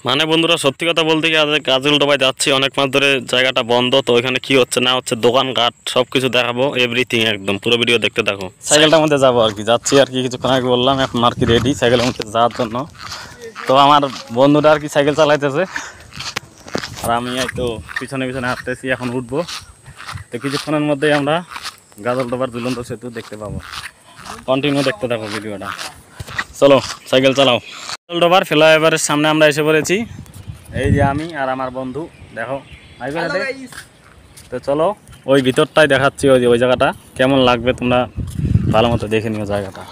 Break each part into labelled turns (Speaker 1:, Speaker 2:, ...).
Speaker 1: মানে বন্ধুরা সত্যি কথা বলতে কি আজ কাজলডোবায় যাচ্ছি অনেক মাস ধরে, জায়গাটা বন্ধ। তো ওইখানে কি হচ্ছে না হচ্ছে দোকানঘাট সব কিছু দেখাবো, এভরিথিং একদম পুরো ভিডিও দেখতে থাকো। সাইকেলটার মধ্যে যাবো আর কি, যাচ্ছি আর কি কিছুক্ষণ আগে বললাম, এখন আর কি রেডি সাইকেলের মধ্যে যাওয়ার জন্য। তো আমার বন্ধুটা আর কি সাইকেল চালাইতেছে আর আমি তো পিছনে পিছনে হাঁটতেছি, এখন উঠবো। তো কিছুক্ষণের মধ্যেই আমরা গাজলডোবার ঝুলন্ত সেতু দেখতে পাবো। কন্টিনিউ দেখতে থাকো ভিডিওটা, চলো সাইকেল চালাও। গাজলডোবার ফ্লাইওভারের সামনে আমরা এসে পড়েছি। এই যে আমি আর আমার বন্ধু, দেখো তো চলো ওই ভিতরটাই দেখাচ্ছি, ওই যে ওই জায়গাটা কেমন লাগবে তোমরা ভালো মতো দেখে নিও জায়গাটা।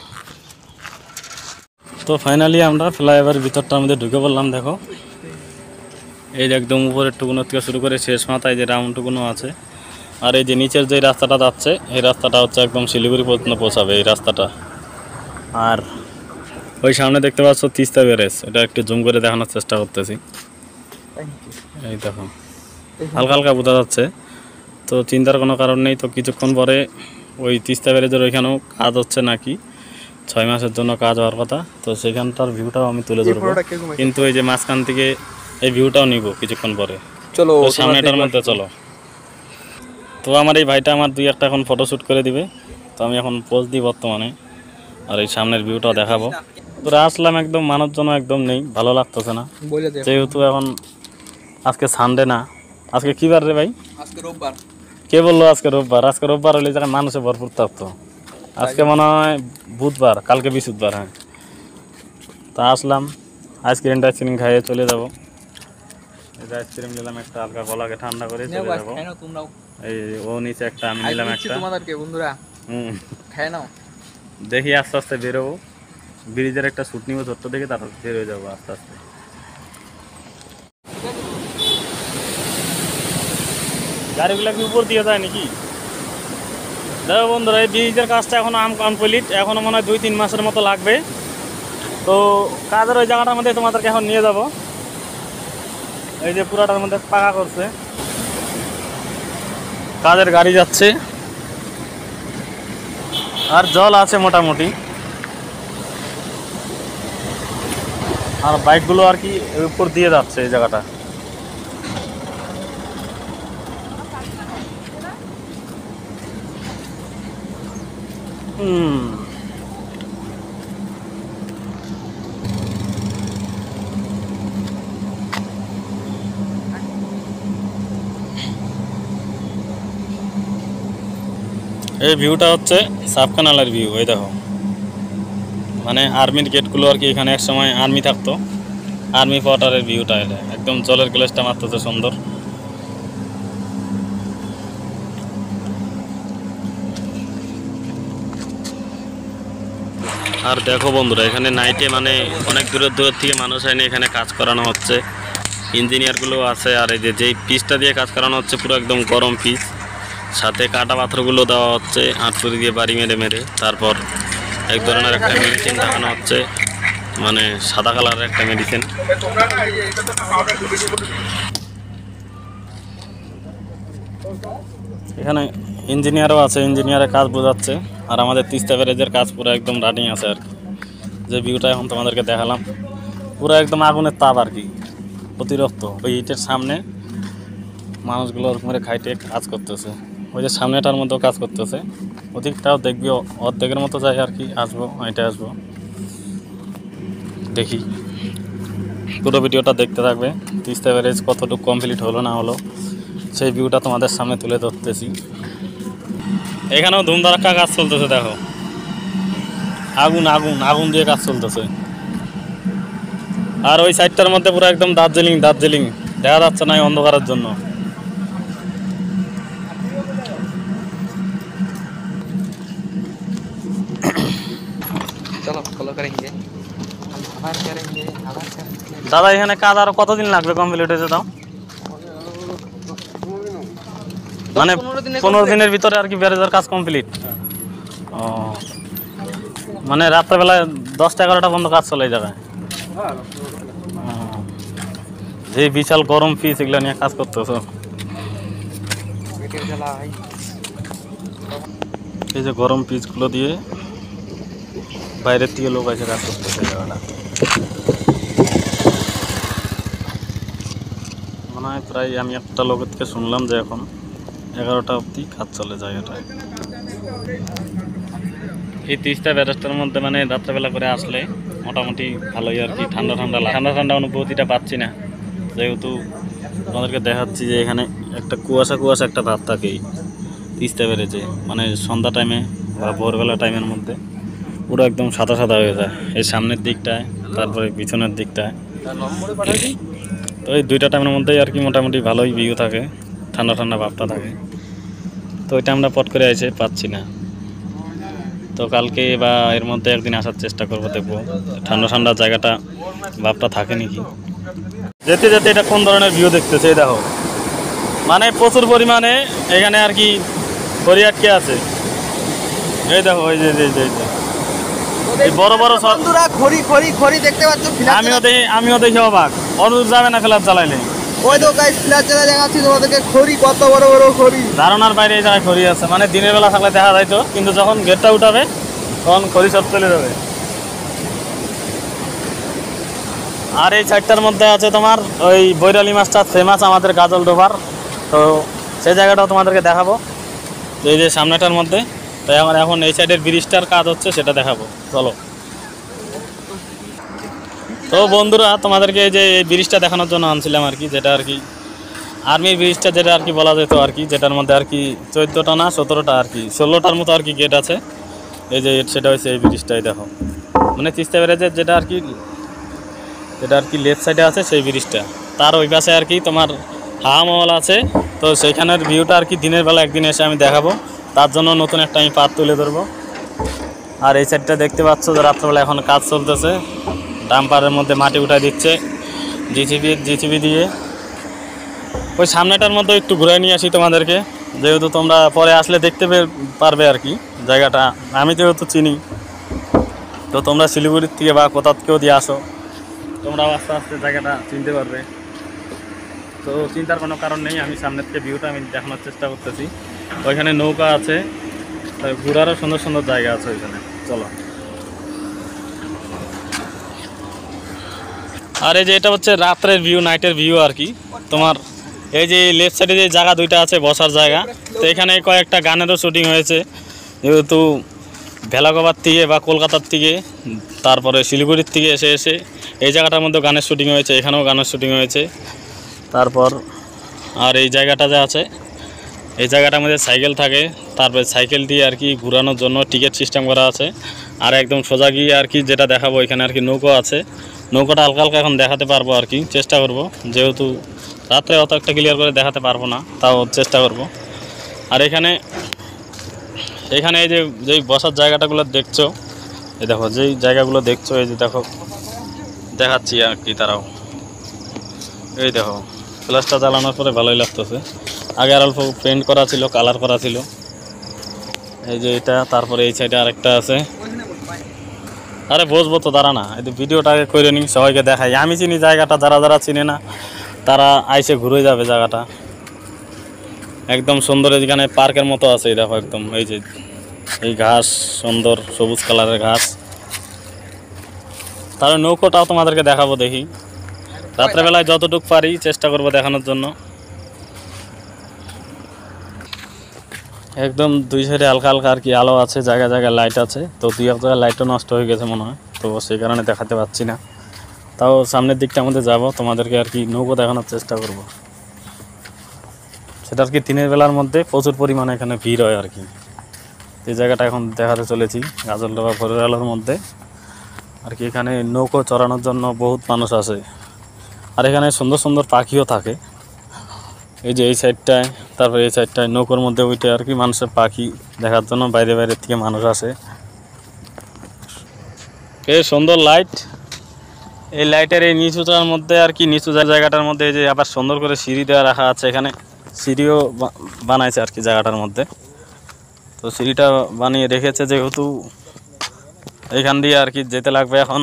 Speaker 1: তো ফাইনালি আমরা ফ্লাইওভারের ভিতরটার মধ্যে ঢুকে পড়লাম। দেখো এই যে একদম উপরের টুকুনো থেকে শুরু করে শেষ মাথায় যে রাউন্ড টুকুনো আছে, আর এই যে নিচের যে রাস্তাটা যাচ্ছে এই রাস্তাটা হচ্ছে একদম শিলিগুড়ি পর্যন্ত পৌঁছাবে এই রাস্তাটা। আর ওই সামনে দেখতে পাচ্ছ তিস্তা ব্যারেজ, এটা একটু জুম করে দেখানোর চেষ্টা করতেছি। এই দেখো হালকা হালকা বোঝা যাচ্ছে, তো চিন্তার কোনো কারণ নেই। তো কিছুক্ষণ পরে ওই তিস্তা ব্যারেজের ওইখানেও কাজ হচ্ছে নাকি, 6 মাসের জন্য কাজ হওয়ার কথা। তো সেখানটার ভিউটাও আমি তুলে ধরবো, কিন্তু এই যে মাঝখান থেকে এই ভিউটাও নিব কিছুক্ষণ পরে। চলো সামনেটার মধ্যে চলো। তো আমার এই ভাইটা আমার 2-1টা এখন ফটোশ্যুট করে দিবে, তো আমি এখন পোজ দিই বর্তমানে, আর এই সামনের ভিউটাও দেখাবো। তো আসলাম একদম মানুষজন একদম নেই, ভালো লাগতেছে না, যেহেতু এখন আজকে সানডে না। আজকে কি বার রে ভাই?
Speaker 2: আজকে রোববার।
Speaker 1: কে বললো আজকে রোববার? আজকে রোববার হলে যেখানে মানুষে ভরপুর থাকতো। আজকে মনে হয় বুধবার, কালকে বৃহস্পতিবার। হ্যাঁ, তা আসলাম আইসক্রিম টাইসক্রিম খাইয়ে চলে যাবো। এই যে আইসক্রিম নিলাম একটা, হালকা গলাকে ঠান্ডা করে চলে যাবো। এই ও নিচে একটা, আমি নিলাম একটা।
Speaker 2: তোমাদেরকে বন্ধুরা খায় নাও।
Speaker 1: দেখি আস্তে আস্তে বেরোবো, ব্রিজের একটা শ্যুট নিবো ছোট্ট দেখে, তারপর বের হয়ে যাবো আস্তে আস্তে। গাড়িগুলো কি উপর দিয়ে যায় নাকি? দেখো বন্ধুরা এই ব্রিজের কাজটা এখনো কমপ্লিট, এখনো মনে হয় 2-3 মাসের মতো লাগবে। তো কাজের ওই জায়গাটার মধ্যে তোমাদেরকে এখন নিয়ে যাব। এই যে পুরাটার মধ্যে পাকা করছে, কাজের গাড়ি যাচ্ছে আর জল আছে মোটামুটি, আর বাইকগুলো আর কি উপর দিয়ে যাচ্ছে এই জায়গাটা। এই ভিউটা হচ্ছে সাব কানালের ভিউ। এই দেখো মানে আর্মির গেটগুলো আর কি, এখানে এক সময় আর্মি থাকতো, আর্মি কোয়ার্টারের ভিউটা। এটা একদম জলের গ্লাসটা মারতেছে সুন্দর। আর দেখো বন্ধুরা এখানে নাইটে মানে অনেক দূরের দূরের থেকে মানুষ এনে এখানে কাজ করানো হচ্ছে, ইঞ্জিনিয়ারগুলো আছে। আর এই যে যেই পিচটা দিয়ে কাজ করানো হচ্ছে পুরো একদম গরম পিচ, সাথে কাটা পাথরগুলো দেওয়া হচ্ছে হাতুড়ি দিয়ে বাড়ি মেরে মেরে। তারপর এক ধরনের একটা মেডিসিন লাগানো হচ্ছে, মানে সাদা কালারের একটা মেডিসিন। এখানে ইঞ্জিনিয়ারও আছে, ইঞ্জিনিয়ারের কাজ বোঝাচ্ছে। আর আমাদের তিস্তা ব্যারেজের কাজ পুরো একদম রানিং আছে আর কি। যে ভিউটা এখন তোমাদেরকে দেখালাম পুরো একদম আগুনের তাপ আর কি, অতিরিক্ত। ওই ইটের সামনে মানুষগুলো ওরকম খাইটে কাজ করতেছে, ওই যে সামনেটার মধ্যেও কাজ করতেছে। ওদিকটাও দেখবি অর্ধেকের মতো যায় আর কি। আসবো হেঁটে আসবো, দেখি পুরো ভিডিওটা দেখতে থাকবে। তিস্তা ব্যারেজ কতটুকু কমপ্লিট হলো না হলো সেই ভিউটা তোমাদের সামনে তুলে ধরতেছি। এখানেও ধুমধারাক্কা কাজ চলতেছে, দেখো আগুন আগুন আগুন দিয়ে কাজ চলতেছে। আর ওই সাইডটার মধ্যে পুরো একদম দার্জিলিং দার্জিলিং দেখা যাচ্ছে না অন্ধকারের জন্য। দাদা এখানে কাজ আরো কতদিন লাগবে কমপ্লিট হতে? দাও মানে 15 দিনের ভিতরে আর কি ব্যারেজের কাজ কমপ্লিট। ও মানে রাত্রেবেলায় 10টা-11টা পর্যন্ত কাজ চলে এই জায়গায়। যে বিশাল গরম পিচ এগুলো নিয়ে কাজ করতেছ। এই যে গরম পিচগুলো দিয়ে বাইরের থেকে লোক এসে কাজ করতেছে জায়গাটা। হয় প্রায়, আমি একটা লোকের থেকে শুনলাম যে এখন 11টা অবধি কাজ চলে জায়গাটায়। এই তিস্তা ব্যারাজটার মধ্যে মানে রাত্রেবেলা করে আসলে মোটামুটি ভালোই আর কি, ঠান্ডা ঠান্ডা ঠান্ডা ঠান্ডা অনুভূতিটা পাচ্ছি না, যেহেতু তোমাদেরকে দেখাচ্ছি যে এখানে একটা কুয়াশা কুয়াশা একটা ভাব থাকে তিস্তা ব্যারেজে, মানে সন্ধ্যা টাইমে বা ভোরবেলা টাইমের মধ্যে পুরো একদম সাদা সাদা হয়ে যায় এই সামনের দিকটায়, তারপরে পিছনের দিকটায়। তো এই দুইটা টাইমের মধ্যেই আর কি মোটামুটি ভালোই ভিউ থাকে, ঠান্ডা ঠান্ডা ভাবটা থাকে। তো ওইটা আমরা পট করে এসে পাচ্ছি না। তো কালকে বা এর মধ্যে একদিন আসার চেষ্টা করবো, দেখবো ঠান্ডা ঠান্ডা জায়গাটা ভাবটা থাকে নাকি। যেতে যেতে এটা কোন ধরনের ভিউ দেখতেছে এই দেখো, মানে প্রচুর পরিমাণে এখানে আর কি খড়ি আটকে আছে। এই দেখো ওই যে এই বড় বড়
Speaker 2: বন্ধুরা খড়ি খড়ি খড়ি দেখতে পাচ্ছ।
Speaker 1: আমিও দেখি অবাক, অনুর যাবে না ফ্ল্যাট চালাইলে।
Speaker 2: ওই তো গাইস ফ্ল্যাট চালা দেখাচ্ছি তোমাদেরকে, খড়ি কত বড় বড় খড়ি,
Speaker 1: ধারণার বাইরে এই জায়গায় খড়ি আছে। মানে দিনের বেলা থাকলে দেখা যাইতো, কিন্তু যখন গেটটা উঠাবে তখন খড়ি সব চলে যাবে। আর এই সাইডটার মধ্যে আছে তোমার ওই বৈরালি মাছটা ফেমাস আমাদের গাজল ডোবার, তো সেই জায়গাটাও তোমাদেরকে দেখাবো এই যে সামনেটার মধ্যে। তো এখন এই সাইডের ব্রিজটার কাজ হচ্ছে, সেটা দেখাবো, চলো। তো বন্ধুরা তোমাদেরকে এই যে এই ব্রিজটা দেখানোর জন্য আনছিলাম আর কি, যেটা আর কি আর্মির ব্রিজটা, যেটা আর কি বলা যেত আর কি, যেটার মধ্যে আর কি 14টা না 17টা আর কি 16টার মতো আর কি গেট আছে। এই যে সেটা হচ্ছে এই ব্রিজটাই দেখো, মানে তিস্তা ব্যারেজের যেটা আর কি লেফট সাইডে আছে সেই ব্রিজটা, তার ওই পাশে আর কি তোমার হাওয়া মহল আছে। তো সেইখানের ভিউটা আর কি দিনের বেলা একদিন এসে আমি দেখাবো, তার জন্য নতুন একটা আমি পাত তুলে ধরবো। আর এই সাইডটা দেখতে পাচ্ছ যে রাত্রেবেলা এখন কাজ চলতেছে, ডাম্পারের মধ্যে মাটি উঠাই দিচ্ছে জিসিবি দিয়ে। ওই সামনেটার মধ্যে একটু ঘুরে নিয়ে আসি তোমাদেরকে, যেহেতু তোমরা পরে আসলে দেখতে পারবে আর কি জায়গাটা, আমি যেহেতু চিনি। তো তোমরা শিলিগুড়ির থেকে বা কোথাও থেকেও দিয়ে আসো, তোমরাও আস্তে আস্তে জায়গাটা চিনতে পারবে। তো চিন্তার কোনো কারণ নেই, আমি সামনের থেকে ভিউটা আমি দেখানোর চেষ্টা করতেছি। ওইখানে নৌকা আছে, ঘোরারও সুন্দর সুন্দর জায়গা আছে ওইখানে, চলো। আর এই যে এটা হচ্ছে রাত্রের ভিউ, নাইটের ভিউ আর কি তোমার। এই যে লেফট সাইডে যে জায়গা দুইটা আছে বসার জায়গা, তো এখানে কয়েকটা গানেরও শুটিং হয়েছে, যেহেতু ভেলাগোবার থেকে বা কলকাতার থেকে, তারপরে শিলিগুড়ির থেকে এসে এই জায়গাটার মধ্যে গানের শুটিং হয়েছে, এখানেও গানের শুটিং হয়েছে। তারপর আর এই জায়গাটা যে আছে, এই জায়গাটার মধ্যে সাইকেল থাকে, তারপরে সাইকেল দিয়ে আর কি ঘোরানোর জন্য টিকিট সিস্টেম করা আছে। আর একদম সোজা গিয়ে আর কি যেটা দেখাবো, এখানে আর কি নৌকো আছে, নৌকাটা হালকা হালকা এখন দেখাতে পারবো আর কি, চেষ্টা করব, যেহেতু রাত্রে অত একটা ক্লিয়ার করে দেখাতে পারবো না, তাও চেষ্টা করব। আর এখানে এই যে যেই বসার জায়গাটাগুলো দেখছো, এই দেখো যেই জায়গাগুলো দেখছো, এই যে দেখো দেখাচ্ছি আর কি, তারাও এই দেখো ফ্ল্যাশটা চালানোর পরে ভালোই লাগতেছে। আগে আর অল্প পেন্ট করা ছিল, কালার করা ছিল, এই যে এটা। তারপরে এই সাইডে আরেকটা আছে। আরে বসবো তো, দাঁড়া না, এই ভিডিওটা আগে করে নিই, সবাইকে দেখাই। আমি চিনি জায়গাটা, যারা যারা চিনে না তারা আইসে ঘুরে যাবে জায়গাটা, একদম সুন্দর। এখানে পার্কের মতো আছে, এই দেখো একদম এই যে এই ঘাস, সুন্দর সবুজ কালারের ঘাস। তাহলে নৌকোটাও তোমাদেরকে দেখাবো, দেখি রাত্রেবেলায় যতটুকু পারি চেষ্টা করব দেখানোর জন্য। একদম দুই সাইডে হালকা হালকা আর কি আলো আছে, জায়গায় জায়গায় লাইট আছে। তো দুই এক জায়গায় লাইটও নষ্ট হয়ে গেছে মনে হয়, তো সেই কারণে দেখাতে পাচ্ছি না। তাও সামনের দিকটা আমাদের যাব, তোমাদেরকে আর কি নৌকো দেখানোর চেষ্টা করব। সেটা আর কি দিনের বেলার মধ্যে প্রচুর পরিমাণে এখানে ভিড় হয় আর কি। এই জায়গাটা এখন দেখাতে চলেছি গাজলডোবা ভোরের আলোর মধ্যে আর কি। এখানে নৌকো চড়ানোর জন্য বহুত মানুষ আসে, আর এখানে সুন্দর সুন্দর পাখিও থাকে। এই যে এই সাইডটায়, তারপরে এই সাইডটায় নৌকোর মধ্যে ওইটা আর কি মানুষের পাখি দেখার জন্য বাইরে বাইরে থেকে মানুষ আসে। এই সুন্দর লাইট, এই লাইটের এই নিচুটার মধ্যে আর কি, নিচু জায়গাটার মধ্যে এই যে আবার সুন্দর করে সিঁড়ি দেওয়া রাখা আছে, এখানে সিঁড়িও বানাইছে আর কি জায়গাটার মধ্যে। তো সিঁড়িটা বানিয়ে রেখেছে, যেহেতু এইখান দিয়ে আর কি যেতে লাগবে এখন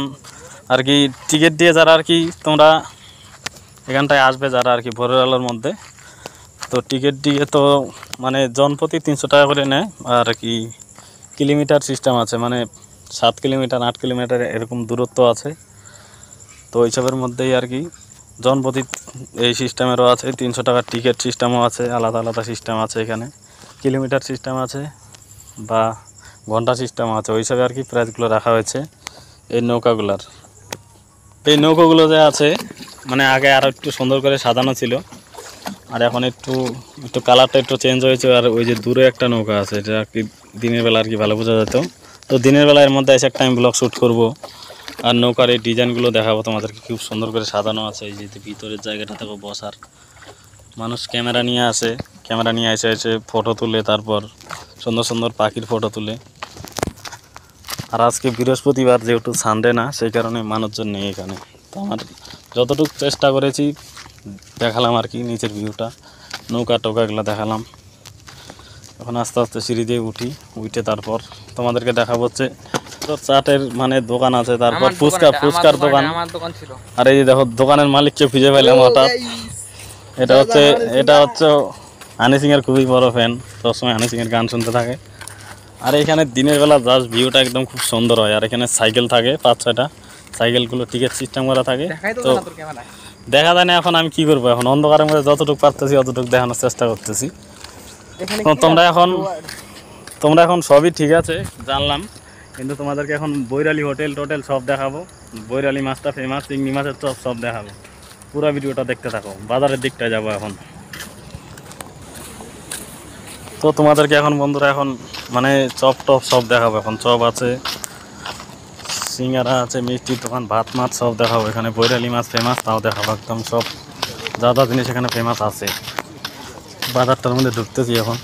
Speaker 1: আর কি। টিকিট দিয়ে যারা আর কি তোমরা এখানটায় আসবে, যারা আর কি ভোরের আলোর মধ্যে, তো টিকিট দিয়ে তো মানে জনপ্রতি 300 টাকা করে নেয়। আর কি কিলোমিটার সিস্টেম আছে, মানে 7 কিলোমিটার 8 কিলোমিটার এরকম দূরত্ব আছে। তো এইসবের মধ্যেই আর কি জনপ্রতি এই সিস্টেমেরও আছে, 300 টাকার টিকিট সিস্টেমও আছে, আলাদা আলাদা সিস্টেম আছে এখানে, কিলোমিটার সিস্টেম আছে বা ঘন্টা সিস্টেম আছে, ওই হিসাবে আর কি প্রাইসগুলো রাখা হয়েছে এই নৌকাগুলার। এই নৌকাগুলো যে আছে মানে আগে আরও একটু সুন্দর করে সাজানো ছিল, আর এখন একটু একটু কালারটা একটু চেঞ্জ হয়েছে। আর ওই যে দূরে একটা নৌকা আছে, এটা আর কি দিনের বেলা আর কি ভালো বোঝা যেত। তো দিনের বেলা এর মধ্যে এসে একটা আমি ব্লগ শ্যুট করবো, আর নৌকার এই ডিজাইনগুলো দেখাবো তোমাদেরকে, খুব সুন্দর করে সাজানো আছে। এই যে ভিতরের জায়গাটা দেখো বসার, মানুষ ক্যামেরা নিয়ে আসে, ক্যামেরা নিয়ে এসে এসে ফটো তুলে, তারপর সুন্দর সুন্দর পাখির ফটো তুলে। আর আজকে বৃহস্পতিবার, যেহেতু সানডে না, সেই কারণে মানুষজন নেই এখানে। তো আমার যতটুকু চেষ্টা করেছি দেখালাম আর কি, নিচের ভিউটা, নৌকা টোকাগুলো দেখালাম। এখন আস্তে আস্তে সিঁড়ি দিয়ে উঠে তারপর তোমাদেরকে দেখাবো হচ্ছে চাটের মানে দোকান আছে, তারপর ফুচকার দোকান। আর এই যে দেখো দোকানের মালিককে খুঁজে পেলাম হঠাৎ। এটা হচ্ছে হানি সিং এর খুবই বড় ফ্যান, সবসময় হানি সিং এর গান শুনতে থাকে। আর এখানে দিনের বেলা জাস্ট ভিউটা একদম খুব সুন্দর হয়। আর এখানে সাইকেল থাকে 5-6টা, সাইকেলগুলো টিকিট সিস্টেম করা থাকে। তো দেখা যায় না, এখন আমি কি করবো, এখন অন্ধকারের মধ্যে যতটুকু পারতেছি অতটুকু দেখানোর চেষ্টা করতেছি। তোমরা এখন সবই ঠিক আছে জানলাম, কিন্তু তোমাদেরকে এখন বৈরালী হোটেল টোটেল সব দেখাবো। বৈরালী মাছটা ফেমাস, চিংড়ি মাছের চপ সব দেখাবো। পুরো ভিডিওটা দেখতে থাকো। বাজারের দিকটায় যাবো এখন। তো তোমাদেরকে এখন বন্ধুরা এখন মানে চপ টপ সব দেখাবো। এখন চপ আছে, সিঙ্গারা আছে, মিষ্টির দোকান, ভাত মাছ সব দেখাবো। এখানে বৈরালী মাছ ফেমাস, তাও দেখাবো একদম সব যা যা জিনিস এখানে ফেমাস আছে। বাজারটার মধ্যে ঢুকতেছি এখন।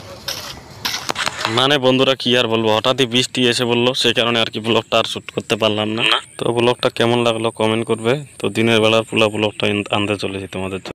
Speaker 1: মানে বন্ধুরা কি আর বলবো, হঠাৎই বৃষ্টি এসে বললো, সেই কারণে আর কি ব্লগটা আর শ্যুট করতে পারলাম না। তো ব্লগটা কেমন লাগলো কমেন্ট করবে। তো দিনের বেলার পুলা ব্লগটা আনতে চলেছি তোমাদের।